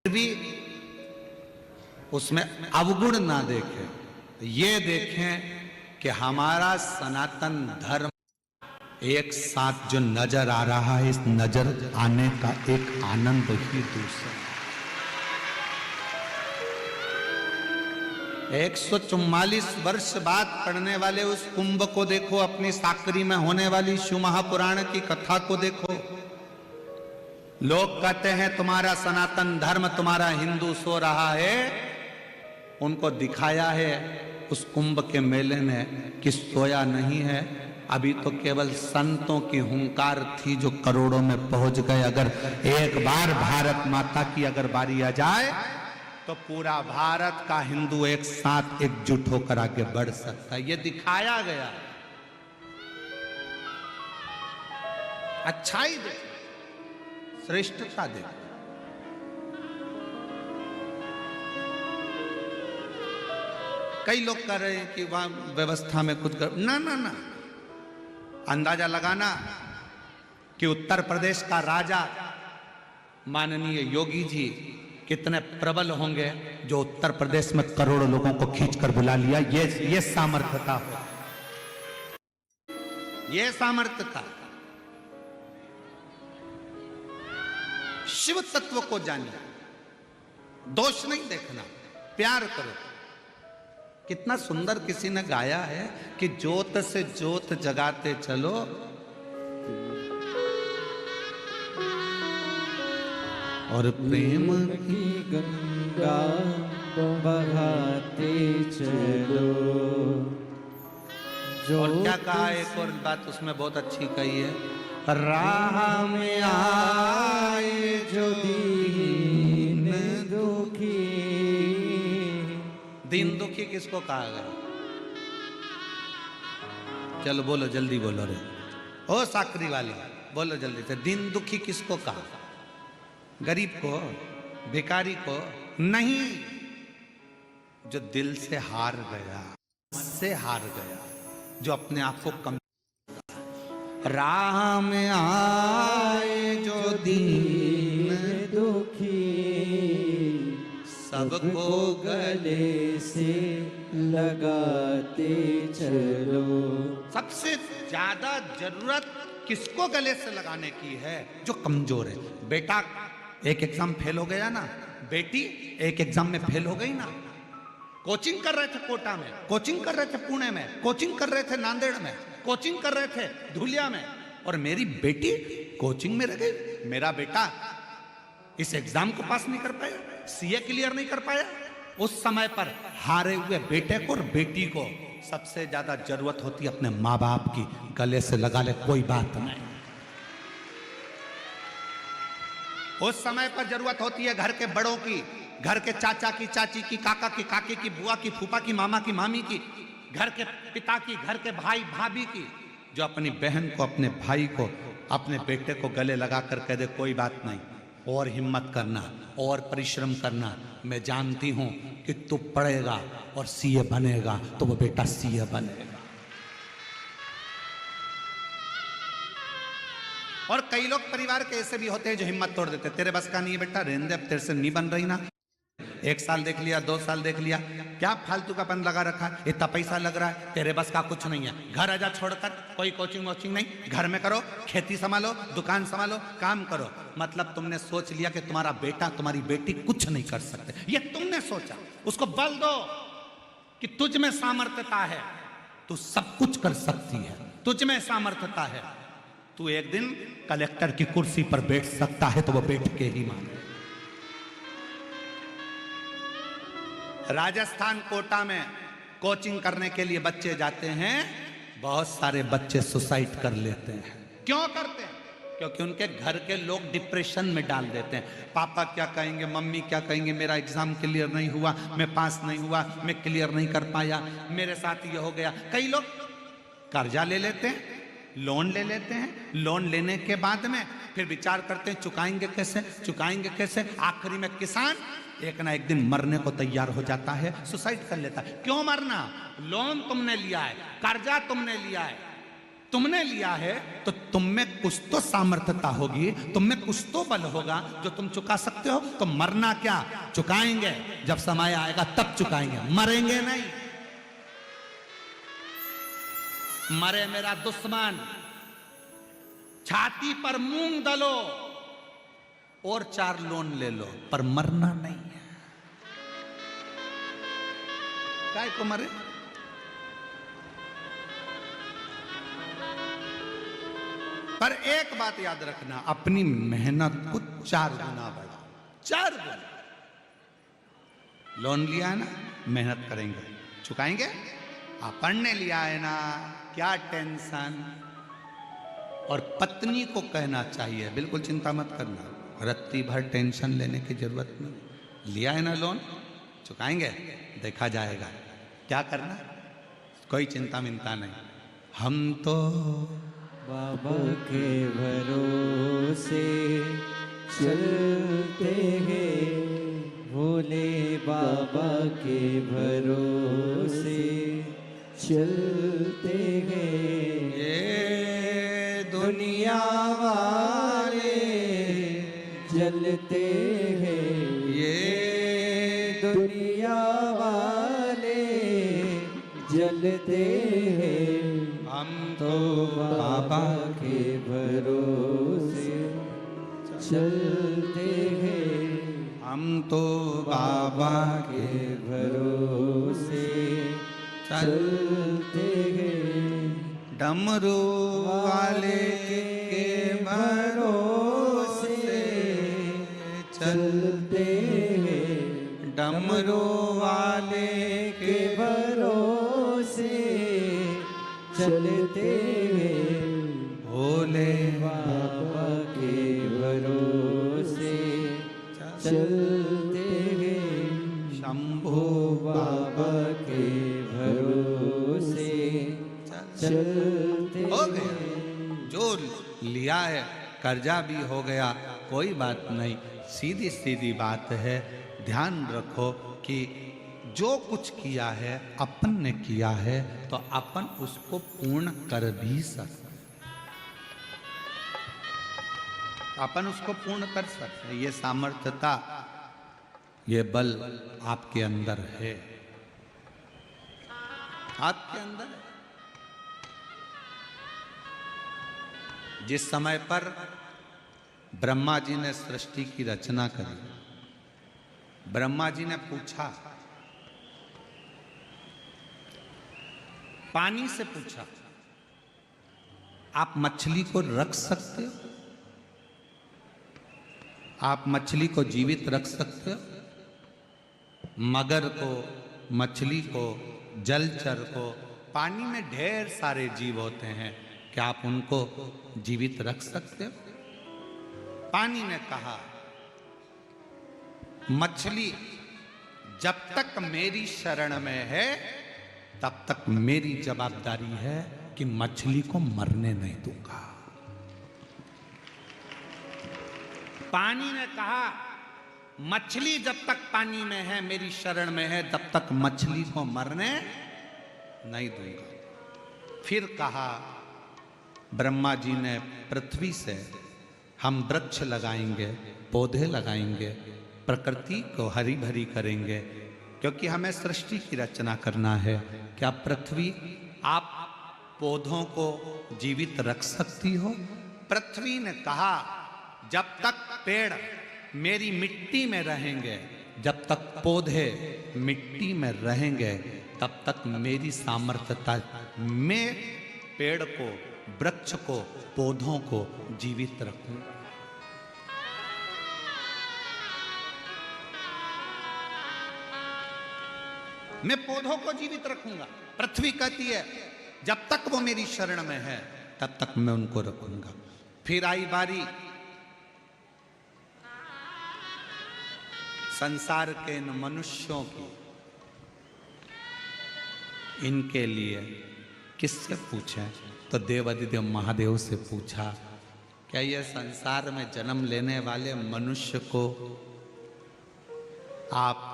भी उसमें अवगुण ना देखें, ये देखें कि हमारा सनातन धर्म एक साथ जो नजर आ रहा है, इस नजर आने का एक आनंद ही दूसरा। 144 वर्ष बाद पढ़ने वाले उस कुंभ को देखो, अपनी साकरी में होने वाली शिव महापुराण की कथा को देखो। लोग कहते हैं तुम्हारा सनातन धर्म, तुम्हारा हिंदू सो रहा है। उनको दिखाया है उस कुंभ के मेले ने कि सोया नहीं है। अभी तो केवल संतों की हुंकार थी जो करोड़ों में पहुंच गए। अगर एक बार भारत माता की अगर बारी आ जाए तो पूरा भारत का हिंदू एक साथ एकजुट होकर आगे बढ़ सकता है। ये दिखाया गया। अच्छाई देखो, श्रेष्ठता देखो। कई लोग कह रहे हैं कि वहां व्यवस्था में कुछ कर, ना ना ना, अंदाजा लगाना कि उत्तर प्रदेश का राजा माननीय योगी जी कितने प्रबल होंगे जो उत्तर प्रदेश में करोड़ों लोगों को खींचकर बुला लिया। ये सामर्थ्यता हो, ये सामर्थ्यता। शिव तत्व को जानिए, दोष नहीं देखना, प्यार करो। कितना सुंदर किसी ने गाया है कि ज्योत से ज्योत जगाते चलो, और प्रेम की गंगा बहाते चलो। और क्या कहा, एक और बात उसमें बहुत अच्छी कही है, राह में आए जो दीन दुखी। दीन दुखी किसको कहा गया? चलो बोलो, जल्दी बोलो रे, ओ साकरी वाली बोलो जल्दी से। दीन दुखी किसको कहा? गरीब को, भिखारी को नहीं, जो दिल से हार गया, से हार गया, जो अपने आप को कम। राह में आए जो दीन दुखी, सबको गले से लगाते चलो। सबसे ज्यादा जरूरत किसको गले से लगाने की है? जो कमजोर है। बेटा एक एग्जाम फेल हो गया ना, बेटी एक एग्जाम में फेल हो गई ना, कोचिंग कर रहे थे कोटा में, कोचिंग कर रहे थे पुणे में, कोचिंग कर रहे थे नांदेड़ में, कोचिंग कर रहे थे धुलिया में, और मेरी बेटी कोचिंग में रह गई। मेरा बेटा इस एग्जाम को पास नहीं कर पाया, सीए क्लियर नहीं कर पाया। उस समय पर हारे हुए बेटे को और बेटी को सबसे ज्यादा जरूरत होती है अपने माँ बाप की। गले से लगा ले, कोई बात नहीं। उस समय पर जरूरत होती है घर के बड़ों की, घर के चाचा की, चाची की, काका की, काके की, बुआ की, फूफा की, मामा की, मामी की, घर के पिता की, घर के भाई भाभी की, जो अपनी बहन को, अपने भाई को, अपने बेटे को गले लगा कर कह दे कोई बात नहीं, और हिम्मत करना, और परिश्रम करना। मैं जानती हूं कि तू पढ़ेगा और सीए बनेगा, तो वो बेटा सीए बनेगा। और कई लोग परिवार के ऐसे भी होते हैं जो हिम्मत तोड़ देते, तेरे बस का नहीं है बेटा, रहने दे, अब तेरे से नहीं बन रही ना। 1 साल देख लिया, 2 साल देख लिया, क्या फालतू का पन लगा रखा, इतना पैसा लग रहा है, तेरे बस का कुछ नहीं है। घर आजा छोड़कर, कोई कोचिंग वोचिंग नहीं, घर में करो, खेती संभालो, दुकान संभालो, काम करो। मतलब तुमने सोच लिया कि तुम्हारा बेटा, तुम्हारी बेटी कुछ नहीं कर सकते, ये तुमने सोचा। उसको बल दो कि तुझ में सामर्थ्यता है, तू सब कुछ कर सकती है, तुझ में सामर्थ्यता है, तू एक दिन कलेक्टर की कुर्सी पर बैठ सकता है, तो वो बैठ के ही माने। राजस्थान कोटा में कोचिंग करने के लिए बच्चे जाते हैं, बहुत सारे बच्चे सुसाइड कर लेते हैं। क्यों करते हैं? क्योंकि उनके घर के लोग डिप्रेशन में डाल देते हैं। पापा क्या कहेंगे, मम्मी क्या कहेंगे, मेरा एग्जाम क्लियर नहीं हुआ, मैं पास नहीं हुआ, मैं क्लियर नहीं कर पाया, मेरे साथ ये हो गया। कई लोग कर्जा ले लेते हैं, लोन ले लेते हैं, लोन लेने के बाद में फिर विचार करते हैं चुकाएंगे कैसे, चुकाएंगे कैसे। आखिरी में किसान एक ना एक दिन मरने को तैयार हो जाता है, सुसाइड कर लेता है। क्यों मरना? लोन तुमने लिया है, कर्जा तुमने लिया है, तुमने लिया है तो तुम में कुछ तो सामर्थ्यता होगी, तुम में कुछ तो बल होगा जो तुम चुका सकते हो। तो मरना क्या, चुकाएंगे, जब समय आएगा तब चुकाएंगे, मरेंगे नहीं। मरे मेरा दुश्मन, छाती पर मूंग दलो और 4 लोन ले लो, पर मरना नहीं है। काय को मरे? पर एक बात याद रखना, अपनी मेहनत को 4 गुना बढ़ाओ, 4 गुना। लोन लिया है ना, मेहनत करेंगे, चुकाएंगे। अपन ने लिया है ना, क्या टेंशन। और पत्नी को कहना चाहिए, बिल्कुल चिंता मत करना, रत्ती भर टेंशन लेने की जरूरत नहीं। लिया है ना लोन, चुकाएंगे, देखा जाएगा। क्या करना, कोई चिंता मिंता नहीं। हम तो बाबा के भरोसे चलते हैं, भोले बाबा के भरोसे चलते हैं। ये दुनिया वाले जलते हैं, ये दुनिया वाले जलते हैं। हम तो बाबा के भरोसे चलते हैं, हम तो बाबा के भरोसे चलते हैं। डमरू वाले के भरोसे चलते हैं, डमरू वाले के भरोसे चलते हैं। भोले बाबा के भरोसे चलते हैं, शंभो बाबा के भरोसे चलते हो गया। हैं। जो लिया है कर्जा भी हो गया, कोई बात नहीं, सीधी सीधी बात है। ध्यान रखो कि जो कुछ किया है अपन ने किया है, तो अपन उसको पूर्ण कर भी सकते, अपन उसको पूर्ण कर सकते। ये सामर्थ्यता, ये बल आपके अंदर है, आपके अंदर है। जिस समय पर ब्रह्मा जी ने सृष्टि की रचना करी, ब्रह्मा जी ने पूछा, पानी से पूछा, आप मछली को रख सकते हो? आप मछली को जीवित रख सकते हो? मगर को, मछली को, जलचर को, पानी में ढेर सारे जीव होते हैं, क्या आप उनको जीवित रख सकते हो? पानी ने कहा, मछली जब तक मेरी शरण में है तब तक मेरी जवाबदारी है कि मछली को मरने नहीं दूंगा। पानी ने कहा, मछली जब तक पानी में है, मेरी शरण में है, तब तक मछली को मरने नहीं दूंगा। फिर कहा ब्रह्मा जी ने पृथ्वी से, हम वृक्ष लगाएंगे, पौधे लगाएंगे, प्रकृति को हरी भरी करेंगे, क्योंकि हमें सृष्टि की रचना करना है। क्या पृथ्वी आप पौधों को जीवित रख सकती हो? पृथ्वी ने कहा, जब तक पेड़ मेरी मिट्टी में रहेंगे, जब तक पौधे मिट्टी में रहेंगे, तब तक मेरी सामर्थ्यता में पेड़ को, वृक्ष को, पौधों को जीवित रखूं। मैं पौधों को जीवित रखूंगा। पृथ्वी कहती है जब तक वो मेरी शरण में है तब तक मैं उनको रखूंगा। फिर आई बारी संसार के इन मनुष्यों की, इनके लिए किससे पूछें? तो देवाधिदेव महादेव से पूछा, क्या यह संसार में जन्म लेने वाले मनुष्य को आप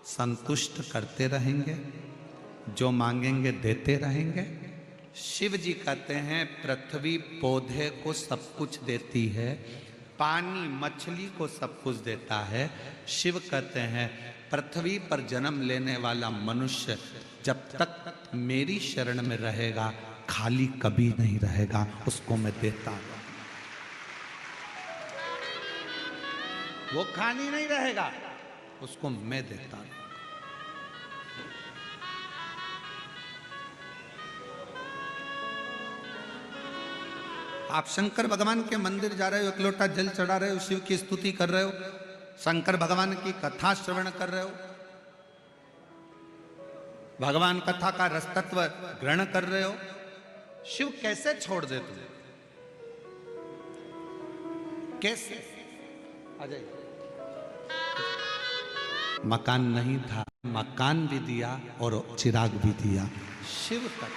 संतुष्ट करते रहेंगे? जो मांगेंगे देते रहेंगे? शिव जी कहते हैं पृथ्वी पौधे को सब कुछ देती है, पानी मछली को सब कुछ देता है। शिव कहते हैं पृथ्वी पर जन्म लेने वाला मनुष्य जब तक मेरी शरण में रहेगा खाली कभी नहीं रहेगा, उसको मैं देता हूं। वो खाली नहीं रहेगा, उसको मैं देता हूं। आप शंकर भगवान के मंदिर जा रहे हो, एक लोटा जल चढ़ा रहे हो, शिव की स्तुति कर रहे हो, शंकर भगवान की कथा श्रवण कर रहे हो, भगवान कथा का रसतत्व ग्रहण कर रहे हो, शिव कैसे छोड़ दे तुझे? कैसे? आ जाइए। मकान नहीं था, मकान भी दिया और चिराग भी दिया, शिव तक।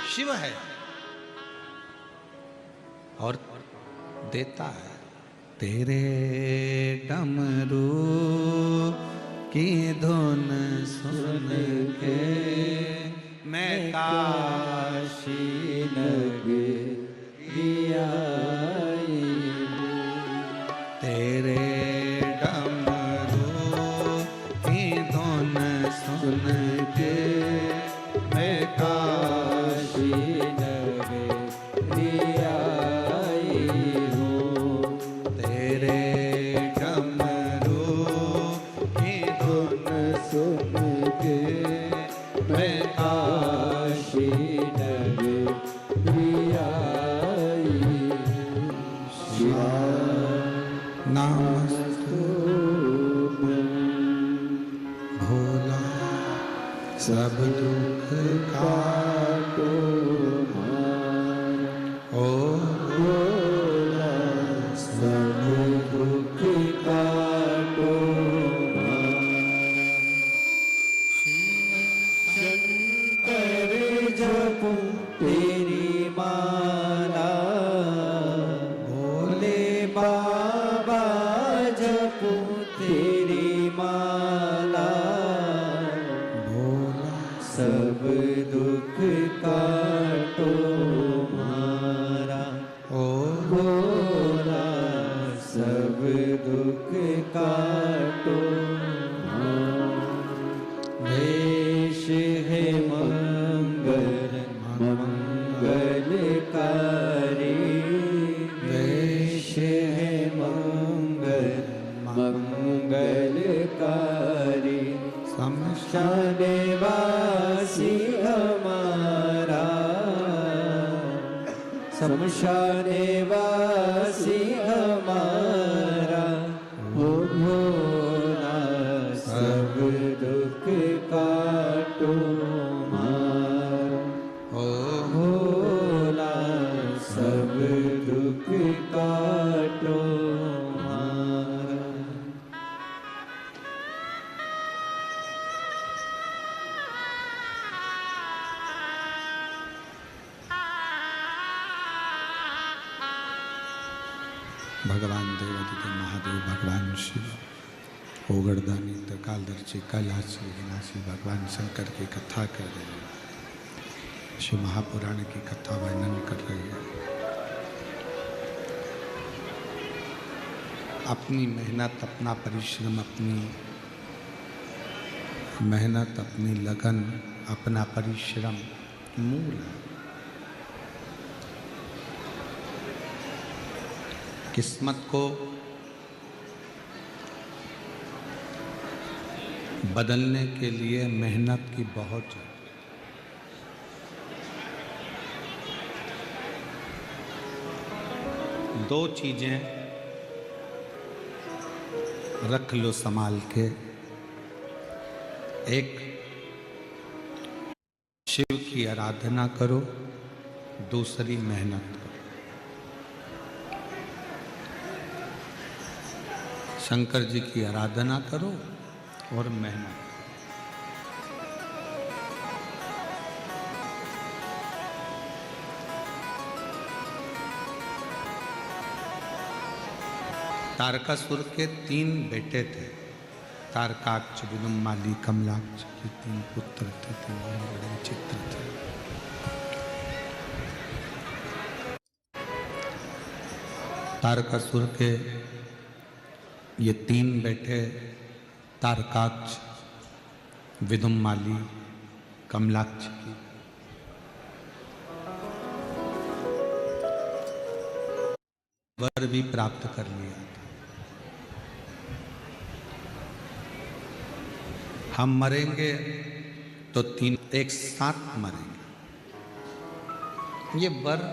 शिव है और देता है। तेरे डमरू की धुन सुन के मैं काशी नगरिया आई हूँ। तेरे डमरू की धुन सुन के मैं काशी नगरिया आई हूँ। तेरे डमरू की धुन सुन के मैं काशी नगरिया आई हूँ। नमस्तुभ्यं भोला सब दुख काटो ओ भोला सब दुख काटो। शंकर जपूं तेरी माला, भोले बाबा जपूं तेरी माला, भोला सब दुख काटो मारा। ओ भोला सब दुख काटो मारा। वेश है मंगल मंगलकारी, वेश है मंगल मंगलकारी। शमशाने वासी हमारा, शमशाने वासी हमारा। हो भोला सब दुख काटो मारा। ओ भोला सब दुख काटो मारा। भगवान देवादिदेव महादेव भगवान शिव ओगरदानी त्रिकालदर्शी कैलाशी विनाशी भगवान शंकर की कथा कर रहे हैं। शिव महापुराण की कथा वर्णन कर रही है। अपनी मेहनत, अपना परिश्रम, अपनी मेहनत, अपनी लगन, अपना परिश्रम मूल है। किस्मत को बदलने के लिए मेहनत की बहुत जरूरत है। दो चीजें रख लो संभाल के, एक शिव की आराधना करो, दूसरी मेहनत करो। शंकर जी की आराधना करो और मेहनत। तारकासुर के 3 बेटे थे, तारकाक्ष, विदुम्माली, कमलाक्ष के 3 पुत्र थे, तीनों बड़े विचित्र थे। तारकासुर के ये 3 बेटे तारकाक्ष, विदुम्माली, कमलाक्ष की वर भी प्राप्त कर लिया था। हम मरेंगे तो 3 एक साथ मरेंगे। ये वर